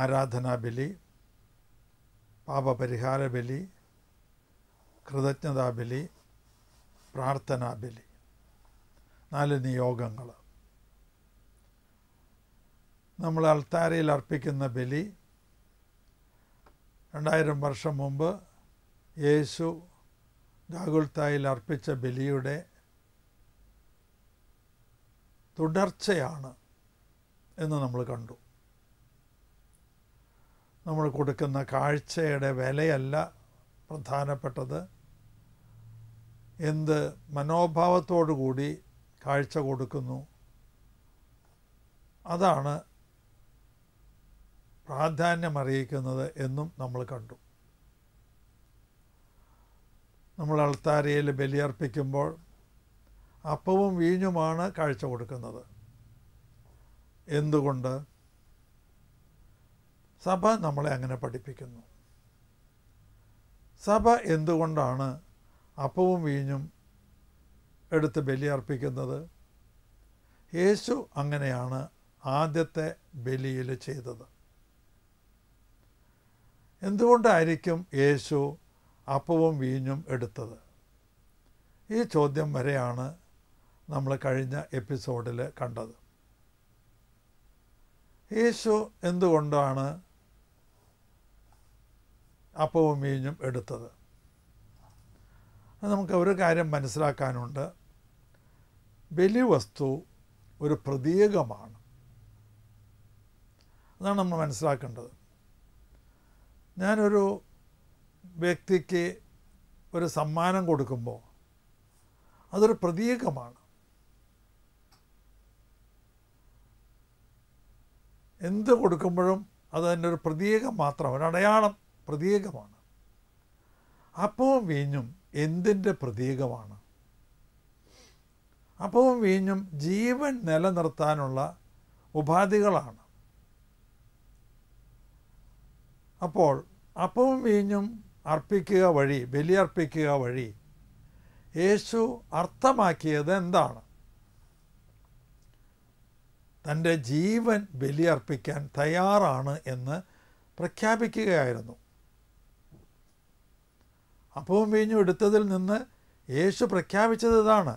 ആരാധനാബലി, പാപപരിഹാര ബലി, കൃതജ്ഞതാബലി, പ്രാർത്ഥനാബലി. 4 നിയോഗങ്ങൾ. നമ്മൾ അൾത്താരയിൽ അർപ്പിക്കുന്ന ബലി 2000 വർഷം മുമ്പ് യേശു ഗാഗുൽത്തായിൽ അർപ്പിച്ച ബലിയുടെ തുടർച്ചയാണ് എന്ന് നമ്മൾ കണ്ടു. നമ്മൾ കൊടുക്കുന്ന കാഴ്ചയുടെ വിലയല്ല പ്രധാനപ്പെട്ടത്, എന്ത് മനോഭാവത്തോടു കൂടി കാഴ്ച കൊടുക്കുന്നു അതാണ് പ്രാധാന്യമറിയിക്കുന്നത് എന്നും നമ്മൾ കണ്ടു. നമ്മൾ അൾത്താരയിൽ ബലിയർപ്പിക്കുമ്പോൾ അപ്പവും വീഞ്ഞുമാണ് കാഴ്ച കൊടുക്കുന്നത്. എന്തുകൊണ്ട്? സഭ നമ്മളെ അങ്ങനെ പഠിപ്പിക്കുന്നു. സഭ എന്തുകൊണ്ടാണ് അപ്പവും വീഞ്ഞും എടുത്ത് ബലിയർപ്പിക്കുന്നത്? യേശു അങ്ങനെയാണ് ആദ്യത്തെ ബലിയിൽ ചെയ്തത്. എന്തുകൊണ്ടായിരിക്കും യേശു അപ്പവും വീഞ്ഞും എടുത്തത്? ഈ ചോദ്യം വരെയാണ് നമ്മൾ കഴിഞ്ഞ എപ്പിസോഡിൽ കണ്ടത്. യേശു എന്തുകൊണ്ടാണ് അപ്പവും വീഞ്ഞും എടുത്തത്? നമുക്ക് ഒരു കാര്യം മനസ്സിലാക്കാനുണ്ട്. ബലിവസ്തു ഒരു പ്രതീകമാണ്. അതാണ് നമ്മൾ മനസ്സിലാക്കേണ്ടത്. ഞാനൊരു വ്യക്തിക്ക് ഒരു സമ്മാനം കൊടുക്കുമ്പോൾ അതൊരു പ്രതീകമാണ്. എന്ത് കൊടുക്കുമ്പോഴും അത് തന്നെ ഒരു പ്രതീകം മാത്രം, ഒരു അടയാളം, പ്രതീകമാണ്. അപ്പവും വീഞ്ഞും എന്തിൻ്റെ പ്രതീകമാണ്? അപ്പവും വീഞ്ഞും ജീവൻ നിലനിർത്താനുള്ള ഉപാധികളാണ്. അപ്പോൾ അപ്പവും വീഞ്ഞും അർപ്പിക്കുക വഴി, ബലിയർപ്പിക്കുക വഴി യേശു അർത്ഥമാക്കിയത് എന്താണ്? തൻ്റെ ജീവൻ ബലിയർപ്പിക്കാൻ തയ്യാറാണ് എന്ന് പ്രഖ്യാപിക്കുകയായിരുന്നു. അപ്പവും വീഞ്ഞും എടുത്തതിൽ നിന്ന് യേശു പ്രഖ്യാപിച്ചത് ഇതാണ്: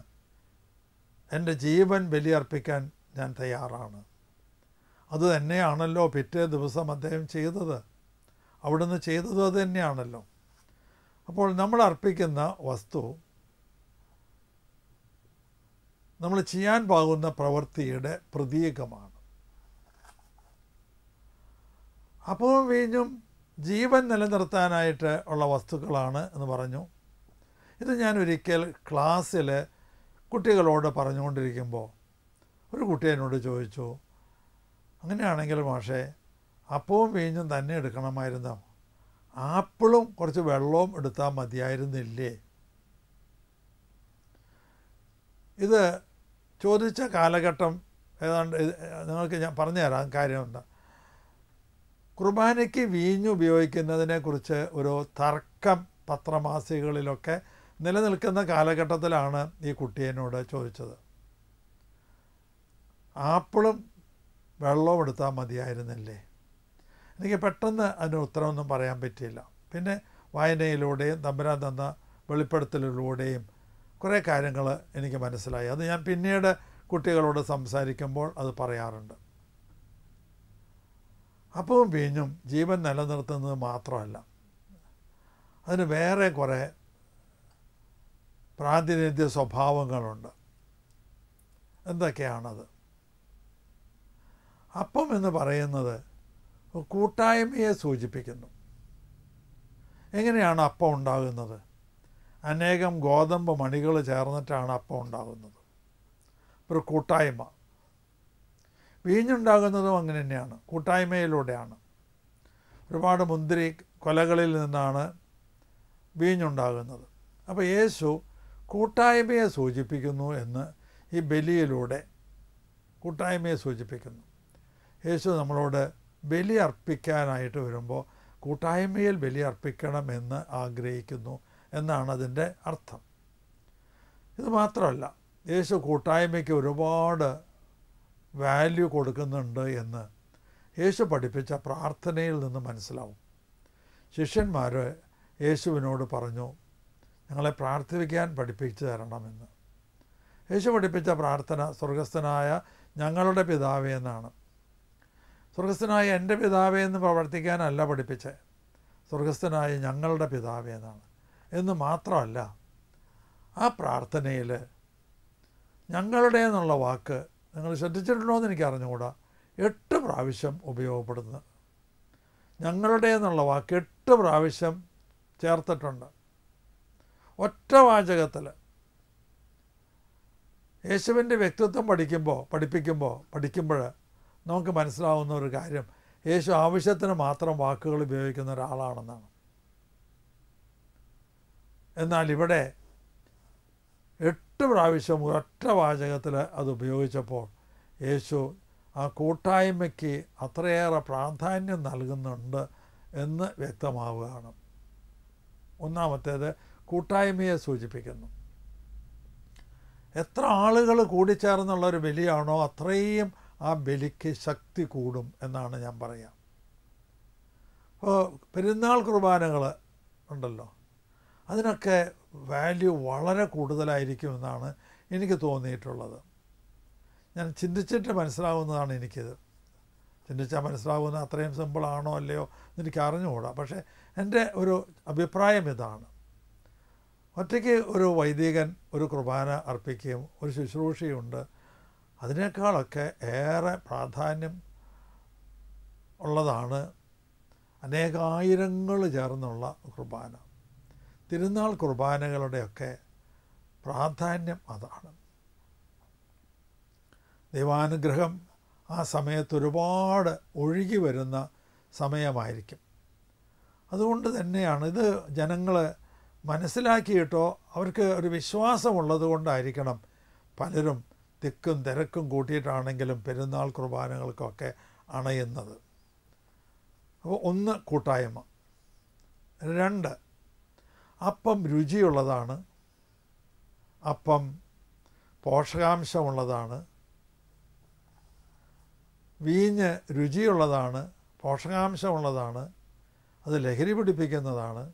എൻ്റെ ജീവൻ ബലിയർപ്പിക്കാൻ ഞാൻ തയ്യാറാണ്. അത് തന്നെയാണല്ലോ പിറ്റേ ദിവസം അദ്ദേഹം ചെയ്തത്. അവിടുന്ന് ചെയ്തതും അത് തന്നെയാണല്ലോ. അപ്പോൾ നമ്മൾ അർപ്പിക്കുന്ന വസ്തു നമ്മൾ ചെയ്യാൻ പോകുന്ന പ്രവൃത്തിയുടെ പ്രതീകമാണ്. അപ്പവും വീഞ്ഞും ജീവൻ നിലനിർത്താനായിട്ട് ഉള്ള വസ്തുക്കളാണ് എന്ന് പറഞ്ഞു. ഇത് ഞാൻ ഒരിക്കൽ ക്ലാസ്സിൽ കുട്ടികളോട് പറഞ്ഞുകൊണ്ടിരിക്കുമ്പോൾ ഒരു കുട്ടി എന്നോട് ചോദിച്ചു, അങ്ങനെയാണെങ്കിൽ മാഷേ അപ്പവും വീഞ്ഞും തന്നെ എടുക്കണമായിരുന്നോ? ആപ്പിളും കുറച്ച് വെള്ളവും എടുത്താൽ മതിയായിരുന്നില്ലേ? ഇത് ചോദിച്ച കാലഘട്ടം ഏതാണ്ട് നിങ്ങൾക്ക് ഞാൻ പറഞ്ഞു തരാം കാര്യമുണ്ട്. കുർബാനയ്ക്ക് വീഞ്ഞ് ഉപയോഗിക്കുന്നതിനെക്കുറിച്ച് ഒരു തർക്കം പത്രമാസികകളിലൊക്കെ നിലനിൽക്കുന്ന കാലഘട്ടത്തിലാണ് ഈ കുട്ടിയെന്നോട് ചോദിച്ചത്. ആപ്പിളും വെള്ളവും എടുത്താൽ മതിയായിരുന്നില്ലേ? എനിക്ക് പെട്ടെന്ന് അതിന് ഉത്തരവൊന്നും പറയാൻ പറ്റിയില്ല. പിന്നെ വായനയിലൂടെയും തമ്പുരാൻ തന്ന വെളിപ്പെടുത്തലിലൂടെയും കുറേ കാര്യങ്ങൾ എനിക്ക് മനസ്സിലായി. അത് ഞാൻ പിന്നീട് കുട്ടികളോട് സംസാരിക്കുമ്പോൾ അത് പറയാറുണ്ട്. അപ്പവും വീഞ്ഞും ജീവൻ നിലനിർത്തുന്നത് മാത്രമല്ല, അതിന് വേറെ കുറേ പ്രാതിനിധ്യ സ്വഭാവങ്ങളുണ്ട്. എന്തൊക്കെയാണത്? അപ്പം എന്ന് പറയുന്നത് കൂട്ടായ്മയെ സൂചിപ്പിക്കുന്നു. എങ്ങനെയാണ് അപ്പം ഉണ്ടാകുന്നത്? അനേകം ഗോതമ്പ് മണികൾ ചേർന്നിട്ടാണ് അപ്പം ഉണ്ടാകുന്നത്. ഒരു കൂട്ടായ്മ. വീഞ്ഞുണ്ടാകുന്നതും അങ്ങനെ തന്നെയാണ്, കൂട്ടായ്മയിലൂടെയാണ്. ഒരുപാട് മുന്തിരി കൊലകളിൽ നിന്നാണ് വീഞ്ഞുണ്ടാകുന്നത്. അപ്പോൾ യേശു കൂട്ടായ്മയെ സൂചിപ്പിക്കുന്നു എന്ന് ഈ ബലിയിലൂടെ കൂട്ടായ്മയെ സൂചിപ്പിക്കുന്നു. യേശു നമ്മളോട് ബലി അർപ്പിക്കാനായിട്ട് വരുമ്പോൾ കൂട്ടായ്മയിൽ ബലി അർപ്പിക്കണമെന്ന് ആഗ്രഹിക്കുന്നു എന്നാണ് അതിൻ്റെ അർത്ഥം. ഇത് മാത്രമല്ല, യേശു കൂട്ടായ്മയ്ക്ക് ഒരുപാട് വാല്യൂ കൊടുക്കുന്നുണ്ട് എന്ന് യേശു പഠിപ്പിച്ച പ്രാർത്ഥനയിൽ നിന്ന് മനസ്സിലാവും. ശിഷ്യന്മാർ യേശുവിനോട് പറഞ്ഞു, ഞങ്ങളെ പ്രാർത്ഥിക്കാൻ പഠിപ്പിച്ചു തരണമെന്ന്. യേശു പഠിപ്പിച്ച പ്രാർത്ഥന സ്വർഗസ്ഥനായ ഞങ്ങളുടെ പിതാവേ എന്നാണ്. സ്വർഗസ്ഥനായ എൻ്റെ പിതാവേ എന്ന് പ്രവർത്തിക്കാനല്ല പഠിപ്പിച്ചത്, സ്വർഗസ്ഥനായ ഞങ്ങളുടെ പിതാവേ എന്നാണ്. എന്ന് മാത്രമല്ല, ആ പ്രാർത്ഥനയിൽ ഞങ്ങളുടെ എന്നുള്ള വാക്ക് നിങ്ങൾ ശ്രദ്ധിച്ചിട്ടുണ്ടോ എന്ന് എനിക്ക് അറിഞ്ഞുകൂടാ, 8 പ്രാവശ്യം ഉപയോഗപ്പെടുന്നു. ഞങ്ങളുടെ എന്നുള്ള വാക്ക് 8 പ്രാവശ്യം ചേർത്തിട്ടുണ്ട് ഒറ്റ വാചകത്തിൽ. യേശുവിൻ്റെ വ്യക്തിത്വം പഠിക്കുമ്പോൾ നമുക്ക് മനസ്സിലാവുന്ന ഒരു കാര്യം, യേശു ആവശ്യത്തിന് മാത്രം വാക്കുകൾ ഉപയോഗിക്കുന്ന ഒരാളാണെന്നാണ്. എന്നാൽ ഇവിടെ 8 പ്രാവശ്യം ഒറ്റ വാചകത്തിൽ അത് ഉപയോഗിച്ചപ്പോൾ യേശു ആ കൂട്ടായ്മയ്ക്ക് അത്രയേറെ പ്രാധാന്യം നൽകുന്നുണ്ട് എന്ന് വ്യക്തമാവുകയാണ്. ഒന്നാമത്തേത് കൂട്ടായ്മയെ സൂചിപ്പിക്കുന്നു. എത്ര ആളുകൾ കൂടിച്ചേർന്നുള്ള ഒരു ബലിയാണോ അത്രയും ആ ബലിക്ക് ശക്തി കൂടും എന്നാണ് ഞാൻ പറയാം. അപ്പോൾ പെരുന്നാൾ കുർബാനകൾ ഉണ്ടല്ലോ, അതിനൊക്കെ വാല്യൂ വളരെ കൂടുതലായിരിക്കുമെന്നാണ് എനിക്ക് തോന്നിയിട്ടുള്ളത്. ഞാൻ ചിന്തിച്ചിട്ട് മനസ്സിലാവുന്നതാണ് എനിക്കിത്. ചിന്തിച്ചാൽ മനസ്സിലാവുന്ന അത്രയും സിമ്പിളാണോ അല്ലയോ എന്നെനിക്ക് അറിഞ്ഞുകൂടാ. പക്ഷേ എൻ്റെ ഒരു അഭിപ്രായം ഇതാണ്. ഒറ്റയ്ക്ക് ഒരു വൈദികൻ ഒരു കുർബാന അർപ്പിക്കുകയും ഒരു ശുശ്രൂഷയുണ്ട്, അതിനേക്കാളൊക്കെ ഏറെ പ്രാധാന്യം ഉള്ളതാണ് അനേകായിരങ്ങൾ ചേർന്നുള്ള കുർബാന. തിരുനാൾ കുർബാനകളുടെയൊക്കെ പ്രാധാന്യം അതാണ്. ദൈവാനുഗ്രഹം ആ സമയത്ത് ഒരുപാട് ഒഴുകി വരുന്ന സമയമായിരിക്കും. അതുകൊണ്ട് തന്നെയാണ് ഇത് ജനങ്ങൾ മനസ്സിലാക്കിയിട്ടോ അവർക്ക് ഒരു വിശ്വാസമുള്ളത് കൊണ്ടായിരിക്കണം പലരും തിക്കും തിരക്കും കൂട്ടിയിട്ടാണെങ്കിലും പെരുന്നാൾ കുർബാനകൾക്കൊക്കെ അണയുന്നത്. അപ്പോൾ 1 കൂട്ടായ്മ. 2 അപ്പം രുചിയുള്ളതാണ്, അപ്പം പോഷകാംശമുള്ളതാണ്, വീഞ്ഞ് രുചിയുള്ളതാണ്, പോഷകാംശമുള്ളതാണ്, അത് ലഹരി പിടിപ്പിക്കുന്നതാണ്.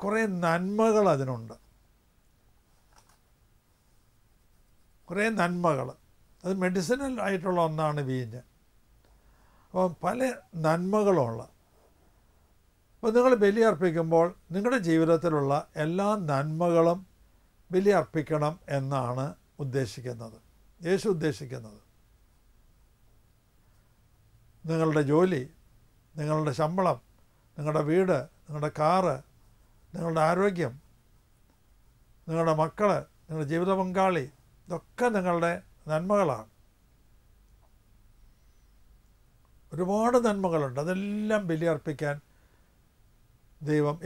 കുറേ നന്മകൾ അതിനുണ്ട്, കുറേ നന്മകൾ. അത് മെഡിസിനൽ ആയിട്ടുള്ള ഒന്നാണ് വീഞ്ഞ്. അപ്പോൾ പല നന്മകളുള്ള. അപ്പോൾ നിങ്ങൾ ബലി അർപ്പിക്കുമ്പോൾ നിങ്ങളുടെ ജീവിതത്തിലുള്ള എല്ലാ നന്മകളും ബലി അർപ്പിക്കണം എന്നാണ് ഉദ്ദേശിക്കുന്നത്, യേശു ഉദ്ദേശിക്കുന്നത്. നിങ്ങളുടെ ജോലി, നിങ്ങളുടെ ശമ്പളം, നിങ്ങളുടെ വീട്, നിങ്ങളുടെ കാറ്, നിങ്ങളുടെ ആരോഗ്യം, നിങ്ങളുടെ മക്കൾ, നിങ്ങളുടെ ജീവിത പങ്കാളി, ഇതൊക്കെ നിങ്ങളുടെ നന്മകളാണ്. ഒരുപാട് നന്മകളുണ്ട്. അതെല്ലാം ബലി അർപ്പിക്കാൻ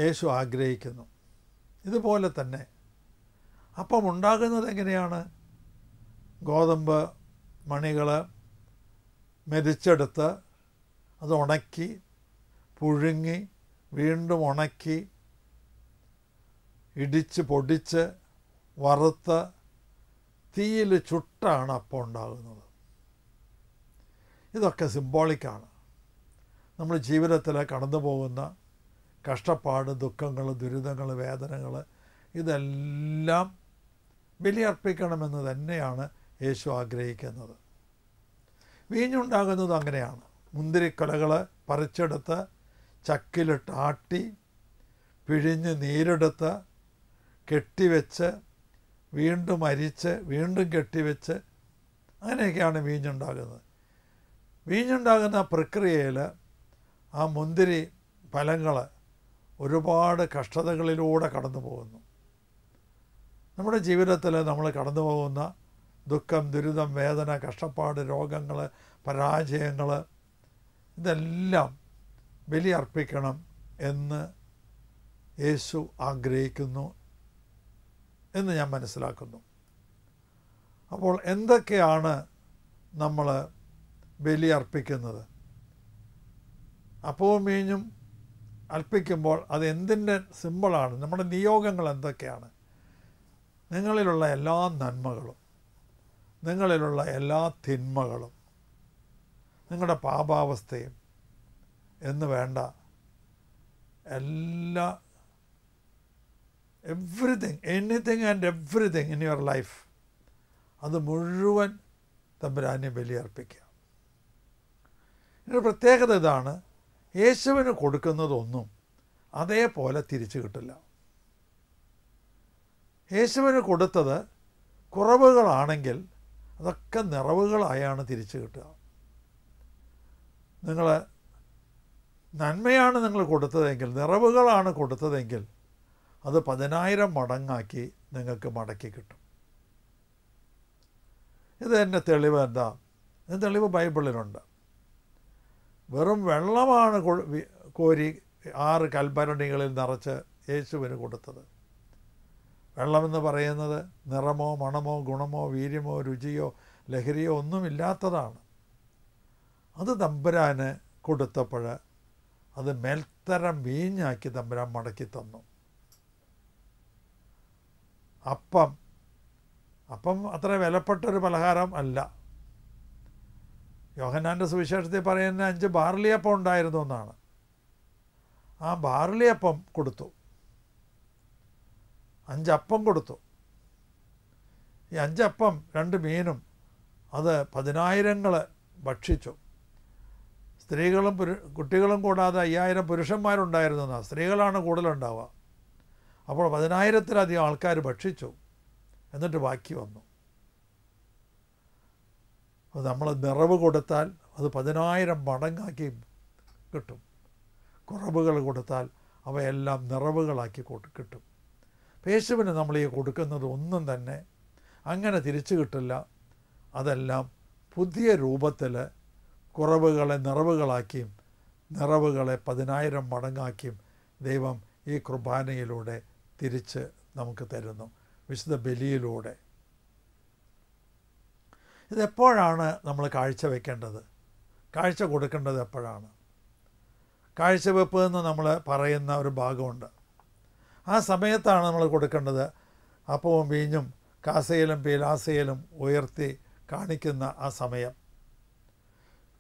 യേശു ആഗ്രഹിക്കുന്നു. ഇതുപോലെ തന്നെ അപ്പം ഉണ്ടാകുന്നത് എങ്ങനെയാണ്? ഗോതമ്പ് മണികൾ മെതിച്ചെടുത്ത് അത് ഉണക്കി പുഴുങ്ങി വീണ്ടും ഉണക്കി ഇടിച്ച് പൊടിച്ച് വറുത്ത് തീയിൽ ചുട്ടാണ് അപ്പം ഉണ്ടാകുന്നത്. ഇതൊക്കെ സിംബോളിക്കാണ്. നമ്മൾ ജീവിതത്തിൽ കടന്നു പോകുന്ന കഷ്ടപ്പാട്, ദുഃഖങ്ങൾ, ദുരിതങ്ങൾ, വേദനകൾ, ഇതെല്ലാം ബലിയർപ്പിക്കണമെന്ന് തന്നെയാണ് യേശു ആഗ്രഹിക്കുന്നത്. വീഞ്ഞുണ്ടാകുന്നത് അങ്ങനെയാണ്. മുന്തിരിക്കൊലകൾ പറിച്ചെടുത്ത് ചക്കിലിട്ട് ആട്ടി പിഴിഞ്ഞ് നീരെടുത്ത് കെട്ടിവെച്ച് വീണ്ടും അരിച്ച് വീണ്ടും കെട്ടിവെച്ച് അങ്ങനെയൊക്കെയാണ് വീഞ്ഞുണ്ടാകുന്നത്. വീഞ്ഞുണ്ടാകുന്ന പ്രക്രിയയിൽ ആ മുന്തിരി ഫലങ്ങൾ ഒരുപാട് കഷ്ടതകളിലൂടെ കടന്നു പോകുന്നു. നമ്മുടെ ജീവിതത്തിൽ നമ്മൾ കടന്നു പോകുന്ന ദുഃഖം, ദുരിതം, വേദന, കഷ്ടപ്പാട്, രോഗങ്ങൾ, പരാജയങ്ങൾ, ഇതെല്ലാം ബലി അർപ്പിക്കണം എന്ന് യേശു ആഗ്രഹിക്കുന്നു എന്ന് ഞാൻ മനസ്സിലാക്കുന്നു. അപ്പോൾ എന്തൊക്കെയാണ് നമ്മൾ ബലി അർപ്പിക്കുന്നത്? അപ്പവും വീഞ്ഞും അർപ്പിക്കുമ്പോൾ അത് എന്തിൻ്റെ സിമ്പിളാണ്? നമ്മുടെ നിയോഗങ്ങൾ എന്തൊക്കെയാണ്? നിങ്ങളിലുള്ള എല്ലാ നന്മകളും, നിങ്ങളിലുള്ള എല്ലാ തിന്മകളും, നിങ്ങളുടെ പാപാവസ്ഥയും എന്ന് വേണ്ട എല്ലാ everything, anything and everything in your life, അത് മുഴുവൻ തമ്പുരാനെ ബലിയർപ്പിക്കുക. ഇതിൻ്റെ പ്രത്യേകത ഇതാണ്, യേശുവിന് കൊടുക്കുന്നതൊന്നും അതേപോലെ തിരിച്ചു കിട്ടില്ല. യേശുവിന് കൊടുത്തത് കുറവുകളാണെങ്കിൽ അതൊക്കെ നിറവുകളായാണ് തിരിച്ചു കിട്ടുക. നിങ്ങൾ നന്മയാണ് നിങ്ങൾ കൊടുത്തതെങ്കിൽ, നിറവുകളാണ് കൊടുത്തതെങ്കിൽ അത് 10,000 മടങ്ങാക്കി നിങ്ങൾക്ക് മടക്കി കിട്ടും. ഇത് എൻ്റെ തെളിവ് എന്താ? ഇത് തെളിവ് ബൈബിളിലുണ്ട്. വെറും വെള്ളമാണ് കോരി 6 കൽഭരണികളിൽ നിറച്ച് യേശുവിന് കൊടുത്തത്. വെള്ളമെന്ന് പറയുന്നത് നിറമോ മണമോ ഗുണമോ വീര്യമോ രുചിയോ ലഹരിയോ ഒന്നുമില്ലാത്തതാണ്. അത് തമ്പുരാന് കൊടുത്തപ്പോൾ അത് മേൽത്തരം വീഞ്ഞാക്കി തമ്പുരാൻ മടക്കി തന്നു. അപ്പം അത്ര വിലപ്പെട്ടൊരു പലഹാരം അല്ല. യോഹന്നാൻ്റെ സുവിശേഷത്തിൽ പറയുന്ന 5 ബാർലിയപ്പം ഉണ്ടായിരുന്നു എന്നാണ്. ആ ബാർലിയപ്പം കൊടുത്തു, 5 അപ്പം കൊടുത്തു. ഈ 5 അപ്പം 2 മീനും അത് 10,000 ഭക്ഷിച്ചു. സ്ത്രീകളും കുട്ടികളും കൂടാതെ 5,000 പുരുഷന്മാരുണ്ടായിരുന്നു എന്നാണ്. സ്ത്രീകളാണ് കൂടുതലുണ്ടാവുക. അപ്പോൾ 10,000-ലധികം ആൾക്കാർ ഭക്ഷിച്ചു. എന്നിട്ട് ബാക്കി വന്നു. അത് നമ്മൾ നിറവ് കൊടുത്താൽ അത് 10,000 മടങ്ങാക്കി കിട്ടും. കുറവുകൾ കൊടുത്താൽ അവയെല്ലാം നിറവുകളാക്കി കിട്ടും. യേശുവിന് നമ്മൾ ഈ കൊടുക്കുന്നത് ഒന്നും തന്നെ അങ്ങനെ തിരിച്ചു കിട്ടില്ല. അതെല്ലാം പുതിയ രൂപത്തിൽ കുറവുകളെ നിറവുകളാക്കിയും നിറവുകളെ 10,000 മടങ്ങാക്കിയും ദൈവം ഈ കുർബാനയിലൂടെ തിരിച്ച് നമുക്ക് തരുന്നു, വിശുദ്ധ ബലിയിലൂടെ. ഇതെപ്പോഴാണ് നമ്മൾ കാഴ്ചവെക്കേണ്ടത്? കാഴ്ച കൊടുക്കേണ്ടത് എപ്പോഴാണ്? കാഴ്ചവെപ്പ് എന്ന് നമ്മൾ പറയുന്ന ഒരു ഭാഗമുണ്ട്. ആ സമയത്താണ് നമ്മൾ കൊടുക്കേണ്ടത്. അപ്പവും വീഞ്ഞും കാസയിലും പീലാസയിലും ഉയർത്തി കാണിക്കുന്ന ആ സമയം.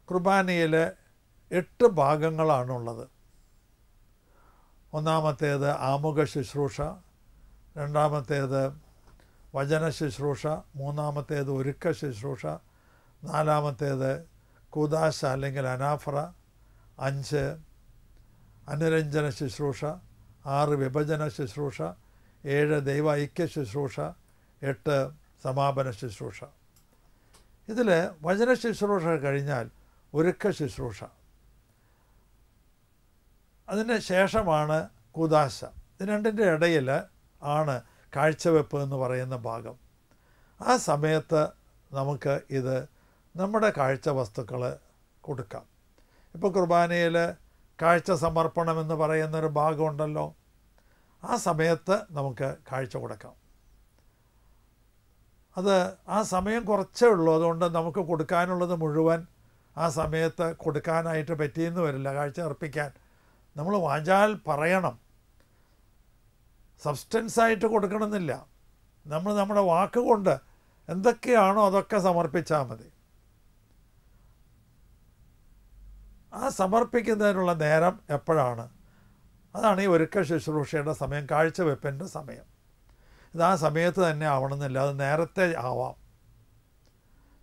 കുർബാനയിൽ 8 ഭാഗങ്ങളാണുള്ളത്. ഒന്നാമത്തേത് ആമുഖ ശുശ്രൂഷ, രണ്ടാമത്തേത് വചന ശുശ്രൂഷ, മൂന്നാമത്തേത് ഒരുക്ക ശുശ്രൂഷ, നാലാമത്തേത് കൂദാശ അല്ലെങ്കിൽ അനാഫറ, 5 അനുരഞ്ജന ശുശ്രൂഷ, 6 വിഭജന ശുശ്രൂഷ, 7 ദൈവ ഐക്യ ശുശ്രൂഷ, 8 സമാപന ശുശ്രൂഷ. ഇതിൽ വചന ശുശ്രൂഷ കഴിഞ്ഞാൽ ഒരുക്ക ശുശ്രൂഷ, അതിന് ശേഷമാണ് കൂദാശ. ഇത് രണ്ടിൻ്റെ ഇടയിൽ ആണ് കാഴ്ചവെപ്പ് എന്ന് പറയുന്ന ഭാഗം. ആ സമയത്ത് നമുക്ക് ഇത് നമ്മുടെ കാഴ്ച വസ്തുക്കൾ കൊടുക്കാം. ഇപ്പോൾ കുർബാനയിൽ കാഴ്ച സമർപ്പണം എന്ന് പറയുന്നൊരു ഭാഗമുണ്ടല്ലോ, ആ സമയത്ത് നമുക്ക് കാഴ്ച കൊടുക്കാം. അത് ആ സമയം കുറച്ചേ ഉള്ളൂ, അതുകൊണ്ട് നമുക്ക് കൊടുക്കാനുള്ളത് മുഴുവൻ ആ സമയത്ത് കൊടുക്കാനായിട്ട് പറ്റിയെന്ന് വരില്ല. കാഴ്ച അർപ്പിക്കാൻ നമ്മൾ വാചാൽ പറയണം, സബ്സ്റ്റൻസായിട്ട് കൊടുക്കണമെന്നില്ല. നമ്മൾ നമ്മുടെ വാക്കുകൊണ്ട് എന്തൊക്കെയാണോ അതൊക്കെ സമർപ്പിച്ചാൽ മതി. ആ സമർപ്പിക്കുന്നതിനുള്ള നേരം എപ്പോഴാണ്? അതാണ് ഈ ഒരുക്ക ശുശ്രൂഷയുടെ സമയം, കാഴ്ചവെപ്പിൻ്റെ സമയം. ഇത് ആ സമയത്ത് തന്നെ ആവണമെന്നില്ല, അത് നേരത്തെ ആവാം.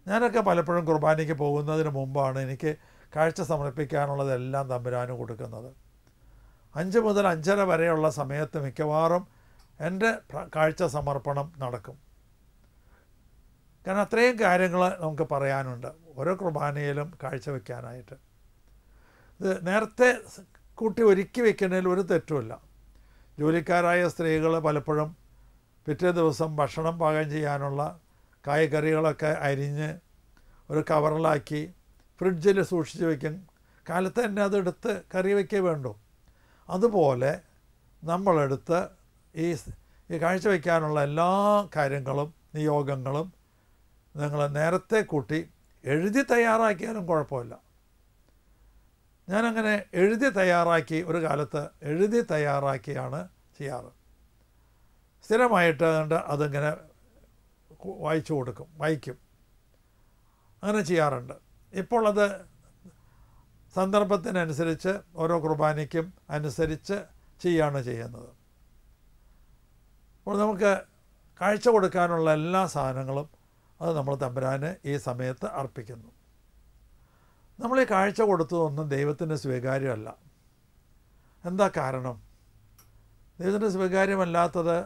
ഞാനൊക്കെ പലപ്പോഴും കുർബാനയ്ക്ക് പോകുന്നതിന് മുമ്പാണ് എനിക്ക് കാഴ്ച സമർപ്പിക്കാനുള്ളതെല്ലാം തമ്പുരാന് കൊടുക്കുന്നത്. 5 മുതൽ 5:30 വരെയുള്ള സമയത്ത് മിക്കവാറും എൻ്റെ കാഴ്ച സമർപ്പണം നടക്കും. കാരണം അത്രയും കാര്യങ്ങൾ നമുക്ക് പറയാനുണ്ട് ഓരോ കുർബാനയിലും കാഴ്ചവെക്കാനായിട്ട്. ഇത് നേരത്തെ കൂട്ടി ഒരുക്കി വെക്കുന്നതിൽ ഒരു തെറ്റുമില്ല. ജോലിക്കാരായ സ്ത്രീകൾ പലപ്പോഴും പിറ്റേ ദിവസം ഭക്ഷണം പാകം ചെയ്യാനുള്ള കായ്കറികളൊക്കെ അരിഞ്ഞ് ഒരു കവറിലാക്കി ഫ്രിഡ്ജിൽ സൂക്ഷിച്ച് വയ്ക്കും. കാലത്ത് തന്നെ അതെടുത്ത് കറി വയ്ക്കേ വേണ്ടൂ. അതുപോലെ നമ്മളെടുത്ത് ഈ കാഴ്ചവെക്കാനുള്ള എല്ലാ കാര്യങ്ങളും നിയോഗങ്ങളും നിങ്ങൾ നേരത്തെ കൂട്ടി എഴുതി തയ്യാറാക്കിയാലും കുഴപ്പമില്ല. ഞാനങ്ങനെ എഴുതി തയ്യാറാക്കി, ഒരു കാലത്ത് എഴുതി തയ്യാറാക്കിയാണ് ചെയ്യാറ്. സ്ഥിരമായിട്ട് അതിങ്ങനെ വായിക്കും, അങ്ങനെ ചെയ്യാറുണ്ട്. ഇപ്പോൾ അത് സന്ദർഭത്തിനനുസരിച്ച് ഓരോ കുർബാനയ്ക്കും അനുസരിച്ച് ചെയ്യുന്നത്. അപ്പോൾ നമുക്ക് കാഴ്ച കൊടുക്കാനുള്ള എല്ലാ സാധനങ്ങളും അത് നമ്മൾ തമ്പുരാന് ഈ സമയത്ത് അർപ്പിക്കുന്നു. നമ്മൾ ഈ കാഴ്ച കൊടുത്തതൊന്നും ദൈവത്തിന് സ്വീകാര്യമല്ല. എന്താ കാരണം? ദൈവത്തിന് സ്വീകാര്യമല്ലാത്തത്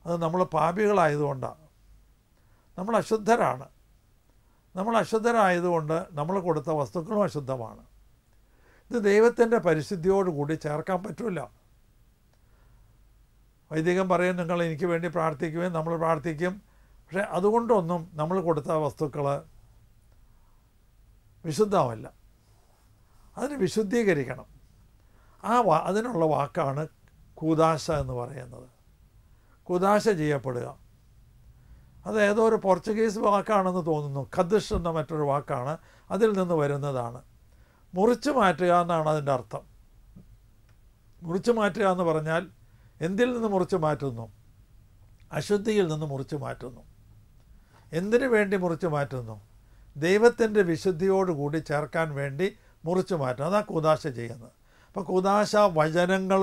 അത് നമ്മൾ പാപികളായതുകൊണ്ടാണ്. നമ്മൾ അശുദ്ധരാണ്. നമ്മൾ അശുദ്ധരായതുകൊണ്ട് നമ്മൾ കൊടുത്ത വസ്തുക്കളും അശുദ്ധമാണ്. ഇത് ദൈവത്തിൻ്റെ പരിശുദ്ധിയോടുകൂടി ചേർക്കാൻ പറ്റില്ല. വൈദികൻ പറയും, നിങ്ങൾ എനിക്ക് വേണ്ടി പ്രാർത്ഥിക്കുകയും നമ്മൾ പ്രാർത്ഥിക്കും. പക്ഷേ അതുകൊണ്ടൊന്നും നമ്മൾ കൊടുത്ത വസ്തുക്കൾ വിശുദ്ധമല്ല. അതിന് വിശുദ്ധീകരിക്കണം. അതിനുള്ള വാക്കാണ് കൂദാശ എന്ന് പറയുന്നത്. കൂദാശ ചെയ്യപ്പെടുക. അത് ഏതോ ഒരു പോർച്ചുഗീസ് വാക്കാണെന്ന് തോന്നുന്നു. ഖദ്ഷ് എന്ന മറ്റൊരു വാക്കാണ്, അതിൽ നിന്ന് വരുന്നതാണ്. മുറിച്ചു മാറ്റുക എന്നാണ് അതിൻ്റെ അർത്ഥം. മുറിച്ചു മാറ്റുക എന്ന് പറഞ്ഞാൽ എന്തിൽ നിന്ന് മുറിച്ചു മാറ്റുന്നു? അശുദ്ധിയിൽ നിന്ന് മുറിച്ചു മാറ്റുന്നു. എന്തിനു വേണ്ടി മുറിച്ചു മാറ്റുന്നു? ദൈവത്തിൻ്റെ വിശുദ്ധിയോടുകൂടി ചേർക്കാൻ വേണ്ടി മുറിച്ചു മാറ്റുന്നു. അതാണ് കൂദാശ ചെയ്യുന്നത്. അപ്പോൾ കൂദാശ വചനങ്ങൾ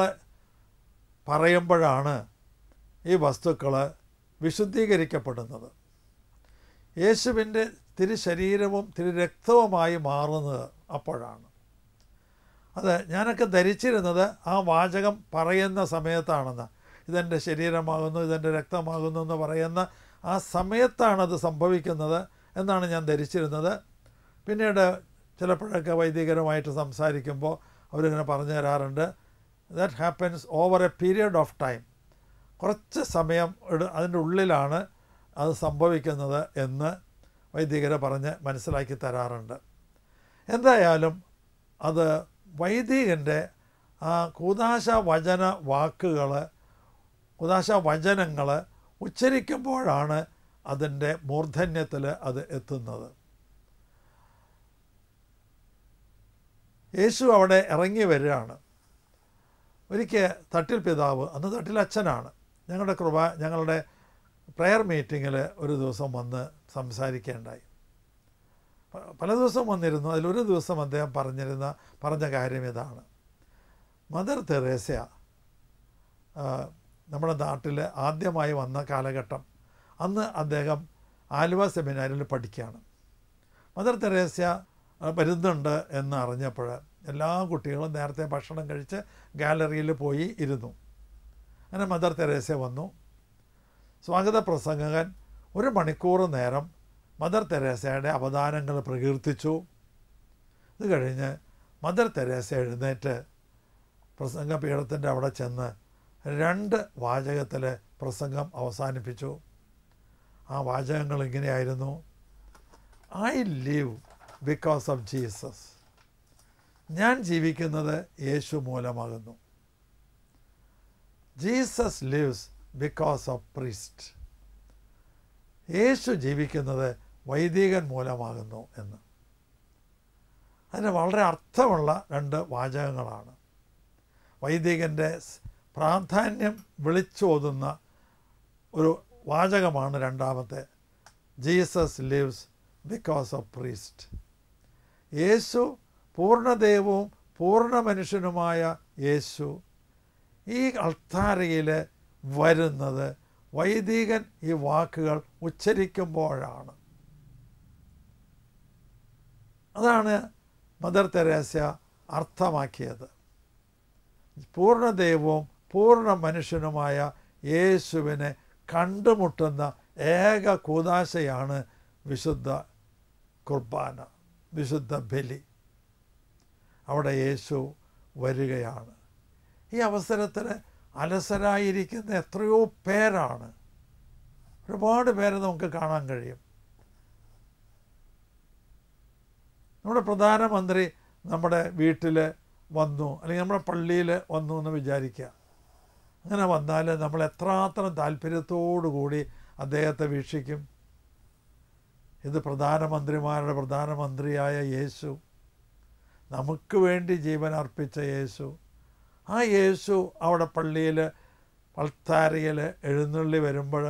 പറയുമ്പോഴാണ് ഈ വസ്തുക്കൾ വിശുദ്ധീകരിക്കപ്പെടുന്നത്. യേശുവിൻ്റെ തിരുശരീരവും തിരുരക്തവുമായി മാറുന്നത് അപ്പോഴാണ്. അത് ഞാനൊക്കെ ധരിച്ചിരുന്നത് ആ വാചകം പറയുന്ന സമയത്താണെന്ന്. ഇതെൻ്റെ ശരീരമാകുന്നു, ഇതെൻ്റെ രക്തമാകുന്നു എന്ന് പറയുന്ന ആ സമയത്താണത് സംഭവിക്കുന്നത് എന്നാണ് ഞാൻ ധരിച്ചിരുന്നത്. പിന്നീട് ചിലപ്പോഴൊക്കെ വൈദികരുമായിട്ട് സംസാരിക്കുമ്പോൾ അവരിങ്ങനെ പറഞ്ഞു തരാറുണ്ട്, that happens over A period of time. കുറച്ച് സമയം അതിൻ്റെ ഉള്ളിലാണ് അത് സംഭവിക്കുന്നത് എന്ന് വൈദികർ പറഞ്ഞ് മനസ്സിലാക്കി തരാറുണ്ട്. എന്തായാലും അത് വൈദികൻ്റെ ആ കൂദാശ വചനങ്ങൾ ഉച്ചരിക്കുമ്പോഴാണ് അതിൻ്റെ മൂർധന്യത്തിൽ അത് എത്തുന്നത്. യേശു അവിടെ ഇറങ്ങി വരികയാണ്. ഒരിക്കൽ തട്ടിൽ പിതാവ്, അന്ന് തട്ടിൽ അച്ഛനാണ്, ഞങ്ങളുടെ പ്രെയർ മീറ്റിങ്ങിൽ ഒരു ദിവസം വന്ന് സംസാരിക്കേണ്ടായി. പല ദിവസം വന്നിരുന്നു. അതിലൊരു ദിവസം അദ്ദേഹം പറഞ്ഞ കാര്യം ഇതാണ്. മദർ തെരേസ നമ്മുടെ നാട്ടിൽ ആദ്യമായി വന്ന കാലഘട്ടം, അന്ന് അദ്ദേഹം ആലുവ സെമിനാരിൽ പഠിക്കുകയാണ്. മദർ തെരേസ വരുന്നുണ്ട് എന്ന് അറിഞ്ഞപ്പോൾ എല്ലാ കുട്ടികളും നേരത്തെ ഭക്ഷണം കഴിച്ച് ഗാലറിയിൽ പോയി ഇരുന്നു. അങ്ങനെ മദർ തെരേസ വന്നു. സ്വാഗത പ്രസംഗകൻ 1 മണിക്കൂർ നേരം മദർ തെരേസയുടെ അവദാനങ്ങൾ പ്രകീർത്തിച്ചു. ഇത് കഴിഞ്ഞ് മദർ തെരേസ എഴുന്നേറ്റ് പ്രസംഗപീഠത്തിൻ്റെ അവിടെ ചെന്ന് 2 വാചകത്തിൽ പ്രസംഗം അവസാനിപ്പിച്ചു. ആ വാചകങ്ങൾ ഇങ്ങനെയായിരുന്നു: I live because of Jesus. ഞാൻ ജീവിക്കുന്നത് യേശു മൂലമാകുന്നു. Jesus lives because of priest. യേശു ജീവിക്കുന്നത് വൈദികൻ മൂലമാകുന്നു എന്ന്. അതിന് വളരെ അർത്ഥമുള്ള 2 വാചകങ്ങളാണ്. വൈദികൻ്റെ പ്രാധാന്യം വിളിച്ചോതുന്ന ഒരു വാചകമാണ് രണ്ടാമത്തെ. Jesus lives because of priest. യേശു പൂർണ്ണദൈവവും പൂർണ്ണ മനുഷ്യനുമായ യേശു ഈ അൾത്താരയിൽ വരുന്നത് വൈദികൻ ഈ വാക്കുകൾ ഉച്ചരിക്കുമ്പോഴാണ്. അതാണ് മദർ തെരേസ അർത്ഥമാക്കിയത്. പൂർണ്ണദൈവവും പൂർണ്ണ മനുഷ്യനുമായ യേശുവിനെ കണ്ടുമുട്ടുന്ന ഏക കൂദാശയാണ് വിശുദ്ധ കുർബാന, വിശുദ്ധ ബലി. അവിടെ യേശു വരികയാണ്. ഈ അവസരത്തിൽ അലസരായിരിക്കുന്ന എത്രയോ പേരാണ്. ഒരുപാട് പേരെ നമുക്ക് കാണാൻ കഴിയും. നമ്മുടെ പ്രധാനമന്ത്രി നമ്മുടെ വീട്ടിൽ വന്നു, അല്ലെങ്കിൽ നമ്മുടെ പള്ളിയിൽ വന്നു എന്ന് വിചാരിക്കുക. അങ്ങനെ വന്നാൽ നമ്മൾ എത്രമാത്രം താല്പര്യത്തോടു കൂടി അദ്ദേഹത്തെ വീക്ഷിക്കും. ഇത് പ്രധാനമന്ത്രിമാരുടെ പ്രധാനമന്ത്രിയായ യേശു, നമുക്ക് വേണ്ടി ജീവൻ അർപ്പിച്ച യേശു. ആ യേശു അവിടെ പള്ളിയിൽ അൾത്താരയിൽ എഴുന്നള്ളി വരുമ്പോൾ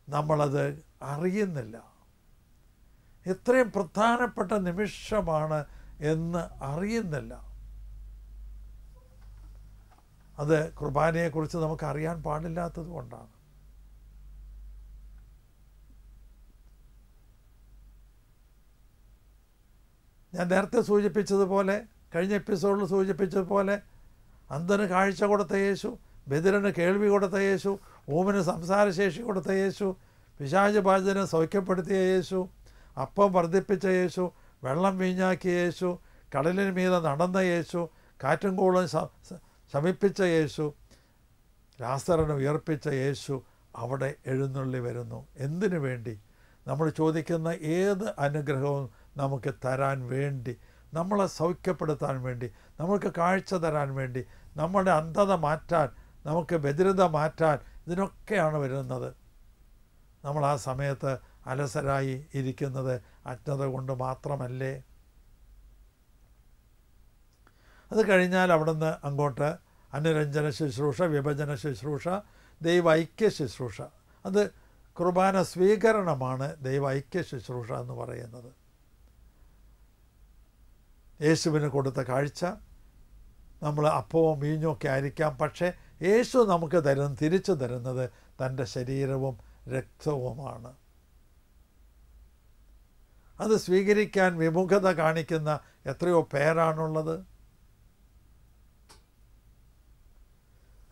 നമ്മളത് അറിയുന്നില്ല. ഇത്രയും പ്രധാനപ്പെട്ട നിമിഷമാണ് എന്ന് അറിയുന്നില്ല. അത് കുർബാനയെക്കുറിച്ച് നമുക്ക് അറിയാൻ പാടില്ലാത്തത് കൊണ്ടാണ്. ഞാൻ നേരത്തെ സൂചിപ്പിച്ചതുപോലെ, കഴിഞ്ഞ എപ്പിസോഡിൽ സൂചിപ്പിച്ചതുപോലെ, അന്ധന് കാഴ്ച കൊടുത്ത യേശു, ബധിരന് കേൾവി കൊടുത്ത യേശു, ഊമന് സംസാരശേഷി കൊടുത്ത യേശു, പിശാച് ബാധിതനെ സൗഖ്യപ്പെടുത്തിയ യേശു, അപ്പം വർദ്ധിപ്പിച്ച യേശു, വെള്ളം വീഞ്ഞാക്കിയ യേശു, കടലിന് മീതെ നടന്ന യേശു, കാറ്റും കൂളും ശമിപ്പിച്ച യേശു, ലാസറിനെ ഉയർപ്പിച്ച യേശു അവിടെ എഴുന്നള്ളി വരുന്നു. എന്തിനു വേണ്ടി? നമ്മൾ ചോദിക്കുന്ന ഏത് അനുഗ്രഹവും നമുക്ക് തരാൻ വേണ്ടി, നമ്മളെ സൗഖ്യപ്പെടുത്താൻ വേണ്ടി, നമുക്ക് കാഴ്ച തരാൻ വേണ്ടി, നമ്മുടെ അന്ധത മാറ്റാൻ, നമുക്ക് ബധിരത മാറ്റാൻ, ഇതിനൊക്കെയാണ് വരുന്നത്. നമ്മൾ ആ സമയത്ത് അലസരായി ഇരിക്കുന്നത് അജ്ഞത കൊണ്ട് മാത്രമല്ലേ? അത് കഴിഞ്ഞാൽ അവിടുന്ന് അങ്ങോട്ട് അനുരഞ്ജന ശുശ്രൂഷ, വിഭജന ശുശ്രൂഷ, ദൈവൈക്യ ശുശ്രൂഷ. അത് കുർബാന സ്വീകരണമാണ് ദൈവൈക്യ ശുശ്രൂഷ എന്ന് പറയുന്നത്. യേശുവിന് കൊടുത്ത കാഴ്ച നമ്മൾ അപ്പവും വീഞ്ഞും ഒക്കെ ആയിരിക്കാം, പക്ഷേ യേശു നമുക്ക് തിരിച്ചു തരുന്നത് തൻ്റെ ശരീരവും രക്തവുമാണ്. അത് സ്വീകരിക്കാൻ വിമുഖത കാണിക്കുന്ന എത്രയോ പേരാണുള്ളത്.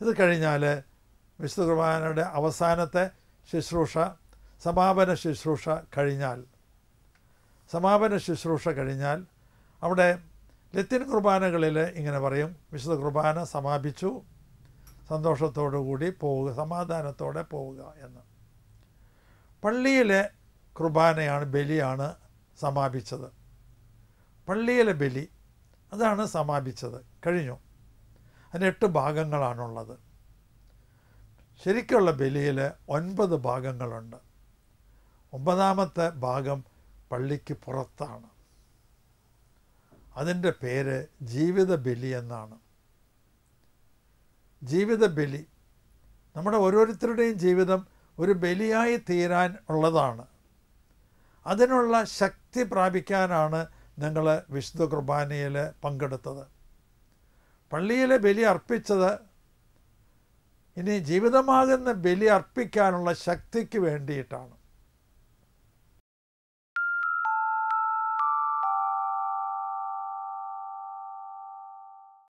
ഇത് കഴിഞ്ഞാൽ വിശുദ്ധ കുർബാനയുടെ അവസാനത്തെ ശുശ്രൂഷ, സമാപന ശുശ്രൂഷ കഴിഞ്ഞാൽ അവിടെ ലത്തീൻ കുർബാനകളിൽ ഇങ്ങനെ പറയും, വിശുദ്ധ കുർബാന സമാപിച്ചു, സന്തോഷത്തോടു കൂടി പോവുക, സമാധാനത്തോടെ പോവുക എന്ന്. പള്ളിയിലെ കുർബാനയാണ്, ബലിയാണ് സമാപിച്ചത്. പള്ളിയിലെ ബലി അതാണ് സമാപിച്ചത്, കഴിഞ്ഞു. അതിന് 8 ഭാഗങ്ങളാണുള്ളത്. ശരിക്കുള്ള ബലിയിൽ 9 ഭാഗങ്ങളുണ്ട്. 9ാമത്തെ ഭാഗം പള്ളിക്ക് പുറത്താണ്. അതിൻ്റെ പേര് ജീവിത ബലി എന്നാണ്. ജീവിത ബലി, നമ്മുടെ ഓരോരുത്തരുടെയും ജീവിതം ഒരു ബലിയായി തീരാൻ ഉള്ളതാണ്. അതിനുള്ള ശക്തി പ്രാപിക്കാനാണ് നിങ്ങൾ വിശുദ്ധ കുർബാനയിൽ പങ്കെടുത്തത്. പള്ളിയിലെ ബലി അർപ്പിച്ചത് ഇനി ജീവിതമാകുന്ന ബലി അർപ്പിക്കാനുള്ള ശക്തിക്ക് വേണ്ടിയിട്ടാണ്.